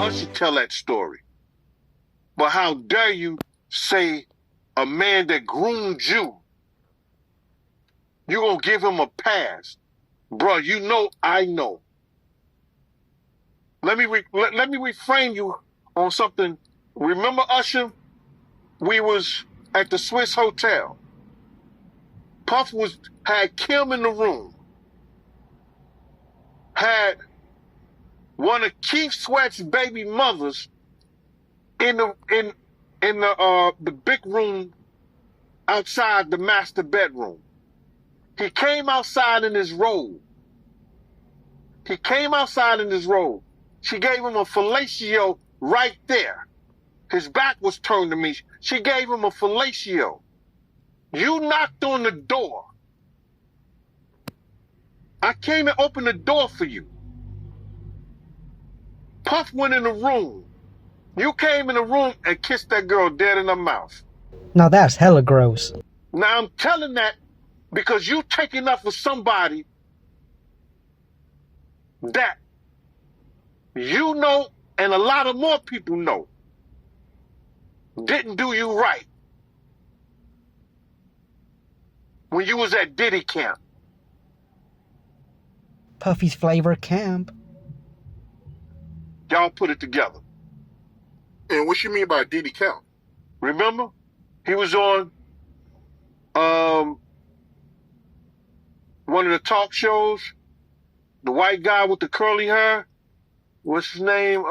Usher tell that story. But how dare you say a man that groomed you, you gonna give him a pass? Bro, you know I know. Let me reframe you on something. Remember Usher? We was at the Swiss Hotel. Puff had Kim in the room. Had one of Keith Sweat's baby mothers in the big room outside the master bedroom. He came outside in his robe. She gave him a fellatio right there. His back was turned to me. She gave him a fellatio. You knocked on the door. I came and opened the door for you. Puff went in the room. You came in the room and kissed that girl dead in her mouth. Now that's hella gross. Now I'm telling that because you taking up for somebody that you know and a lot of more people know didn't do you right when you was at Diddy camp. Puffy's Flavor Camp. Y'all put it together. And what you mean by Diddy camp? Remember? He was on one of the talk shows. The white guy with the curly hair. What's his name?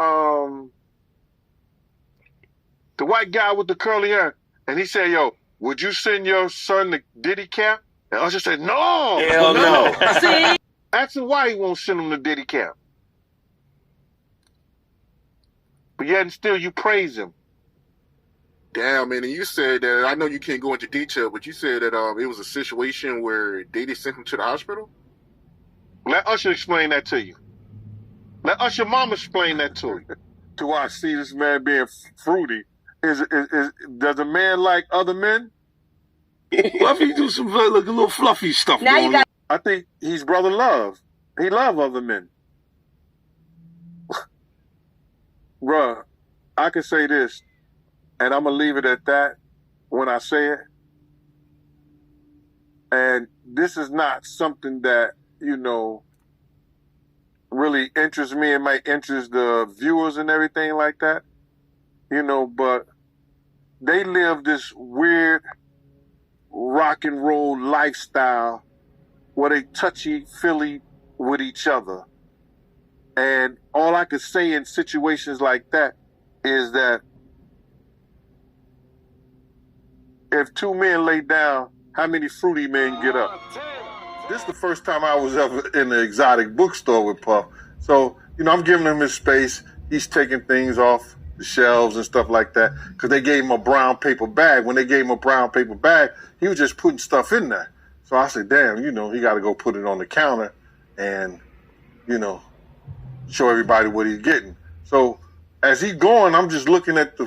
The white guy with the curly hair. And he said, yo, would you send your son to Diddy camp? And Usher said, no. Hell no. See? Ask him why he won't send him to Diddy camp. But yet and still you praise him. Damn, man, and you said that, I know you can't go into detail, but you said that it was a situation where Diddy sent him to the hospital? Let Usher explain that to you. Let Usher mama explain that to you. To I see this man being fruity. Does a man like other men? Fluffy do some like a little fluffy stuff. Now you got. I think he's brother love. He love other men. Bruh, I can say this, and I'm gonna leave it at that when I say it. And this is not something that, you know, really interests me and might interest the viewers and everything like that. You know, but they live this weird rock and roll lifestyle where they touchy-feely with each other. And all I could say in situations like that is that if two men lay down, how many fruity men get up? This is the first time I was ever in the exotic bookstore with Puff. So, you know, I'm giving him his space. He's taking things off the shelves and stuff like that because they gave him a brown paper bag. When they gave him a brown paper bag, he was just putting stuff in there. So I said, damn, you know, he got to go put it on the counter and, you know, show everybody what he's getting. So as he going, I'm just looking at the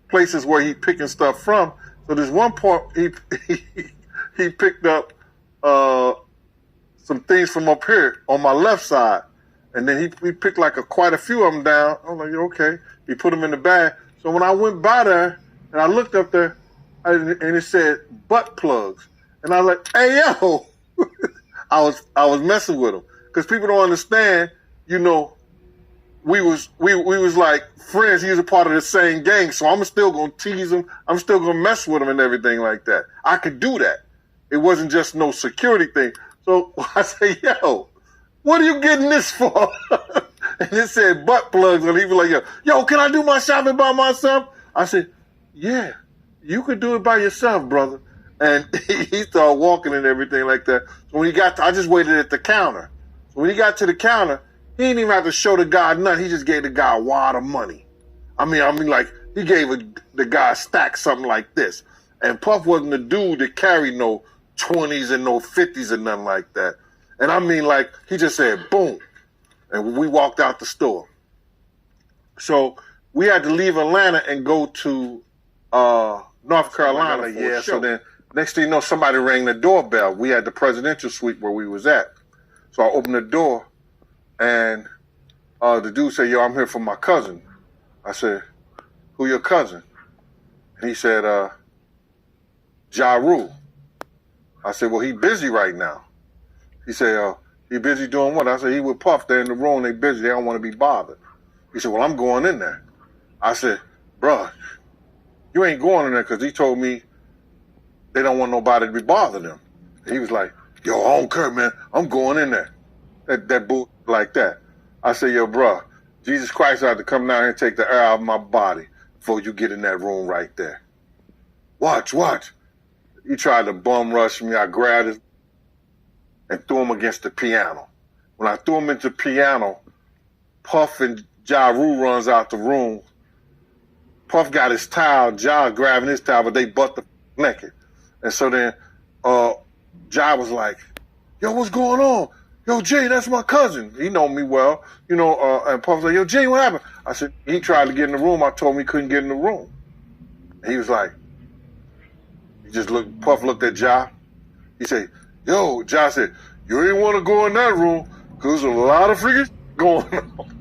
places where he picking stuff from. So there's one point he picked up some things from up here on my left side. And then he picked like quite a few of them down. I'm like, okay. He put them in the bag. So when I went by there and I looked up there and it said butt plugs. And I was like, hey, yo. I was messing with him. Because people don't understand, you know, we was like friends. He was a part of the same gang. So I'm still going to tease him. I'm still going to mess with him and everything like that. I could do that. It wasn't just no security thing. So I say, yo, what are you getting this for? And it said butt plugs. And he was like, yo, can I do my shopping by myself? I said, yeah, you could do it by yourself, brother. And he started walking and everything like that. So when he got I just waited at the counter. So when he got to the counter, he didn't even have to show the guy nothing. He just gave the guy a wad of money. I mean, like, he gave the guy a stack something like this. And Puff wasn't the dude that carried no 20s and no 50s or nothing like that. And I mean, like, he just said, boom. And we walked out the store. So we had to leave Atlanta and go to North Carolina. Yeah, so then next thing you know, somebody rang the doorbell. We had the presidential suite where we was at. So I opened the door, and the dude said, yo, I'm here for my cousin. I said, who your cousin? And he said, Ja Rule. I said, well, he busy right now. He said, he busy doing what? I said, he with Puff. They're in the room. They busy. They don't want to be bothered. He said, well, I'm going in there. I said, bruh, you ain't going in there because he told me they don't want nobody to be bothering them. And he was like, yo, I don't care, man. I'm going in there. That boot like that. I said, yo, bruh, Jesus Christ had to come down here and take the air out of my body before you get in that room right there. Watch. He tried to bum rush me. I grabbed his and threw him against the piano. When I threw him into the piano, Puff and Ja Rule runs out the room. Puff got his towel, Ja grabbing his towel, but they butt the naked. And so then Ja was like, yo, what's going on? Yo, Jay, that's my cousin. He know me well. You know, and Puff was like, yo, Jay, what happened? I said, he tried to get in the room. I told him he couldn't get in the room. And he was like, Puff looked at Ja. He said, yo, Ja said, you ain't want to go in that room because there's a lot of freaking going on.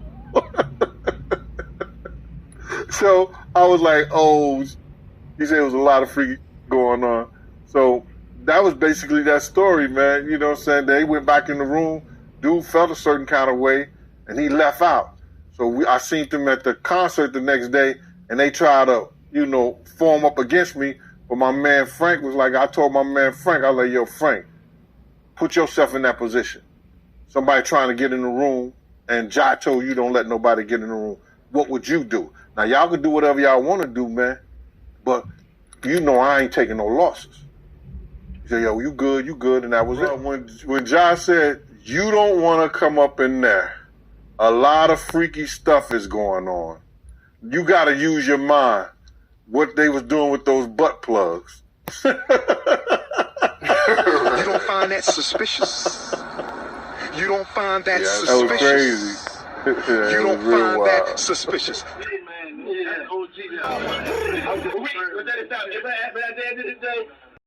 So I was like, oh, he said it was a lot of freaking going on. So that was basically that story, man. You know what I'm saying? They went back in the room. Dude felt a certain kind of way, and he left out. So I seen them at the concert the next day, and they tried to, form up against me. But my man Frank was like, I told my man Frank, I was like, yo, Frank, put yourself in that position. Somebody trying to get in the room, and Ja told you don't let nobody get in the room. What would you do? Now, y'all can do whatever y'all want to do, man, but I ain't taking no losses. He said, yo, you good, and that was it. When Ja said, you don't want to come up in there, a lot of freaky stuff is going on. You got to use your mind. What they was doing with those butt plugs. You don't find that suspicious? You don't find that suspicious? That was crazy. You don't find that suspicious? But at the end of the day,